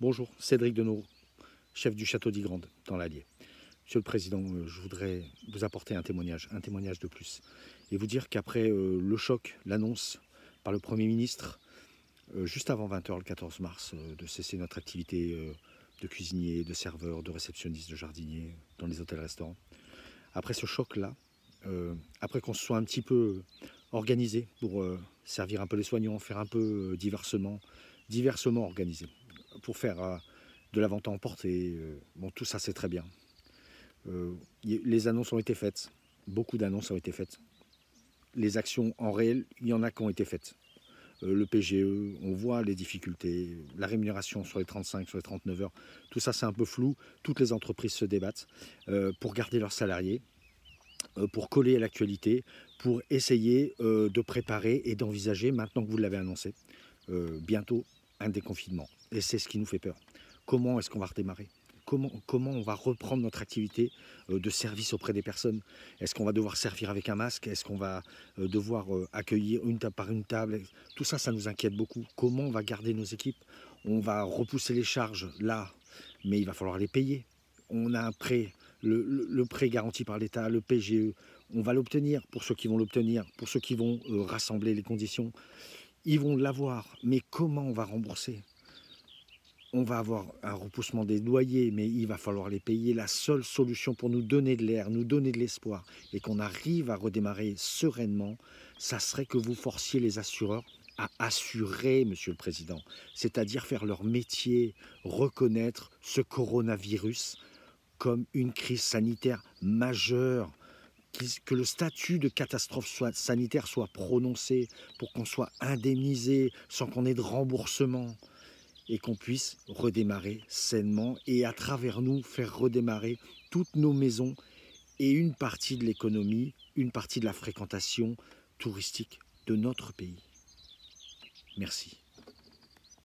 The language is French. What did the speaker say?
Bonjour, Cédric Denot, chef du château d'Ygrande, dans l'Allier. Monsieur le Président, je voudrais vous apporter un témoignage de plus, et vous dire qu'après le choc, l'annonce par le Premier ministre, juste avant 20 h le 14 mars, de cesser notre activité de cuisinier, de serveur, de réceptionniste, de jardinier dans les hôtels-restaurants, après ce choc-là, après qu'on se soit un petit peu organisé pour servir un peu les soignants, faire un peu diversement organisé, pour faire de la vente à emporter. Bon, tout ça, c'est très bien. Les annonces ont été faites. Beaucoup d'annonces ont été faites. Les actions en réel, il y en a qui ont été faites. Le PGE, on voit les difficultés. La rémunération sur les 35, sur les 39 heures, tout ça, c'est un peu flou. Toutes les entreprises se débattent pour garder leurs salariés, pour coller à l'actualité, pour essayer de préparer et d'envisager, maintenant que vous l'avez annoncé, bientôt un déconfinement. Et c'est ce qui nous fait peur. Comment est-ce qu'on va redémarrer ? Comment on va reprendre notre activité de service auprès des personnes? Est-ce qu'on va devoir servir avec un masque? Est-ce qu'on va devoir accueillir une table par une table? Tout ça, ça nous inquiète beaucoup. Comment on va garder nos équipes? On va repousser les charges là, mais il va falloir les payer. On a un prêt, le prêt garanti par l'État, le PGE. On va l'obtenir pour ceux qui vont l'obtenir, pour ceux qui vont rassembler les conditions. Ils vont l'avoir, mais comment on va rembourser? On va avoir un repoussement des loyers, mais il va falloir les payer. La seule solution pour nous donner de l'air, nous donner de l'espoir, et qu'on arrive à redémarrer sereinement, ça serait que vous forciez les assureurs à assurer, Monsieur le Président, c'est-à-dire faire leur métier, reconnaître ce coronavirus comme une crise sanitaire majeure, que le statut de catastrophe sanitaire soit prononcé pour qu'on soit indemnisé sans qu'on ait de remboursement, et qu'on puisse redémarrer sainement et à travers nous faire redémarrer toutes nos maisons et une partie de l'économie, une partie de la fréquentation touristique de notre pays. Merci.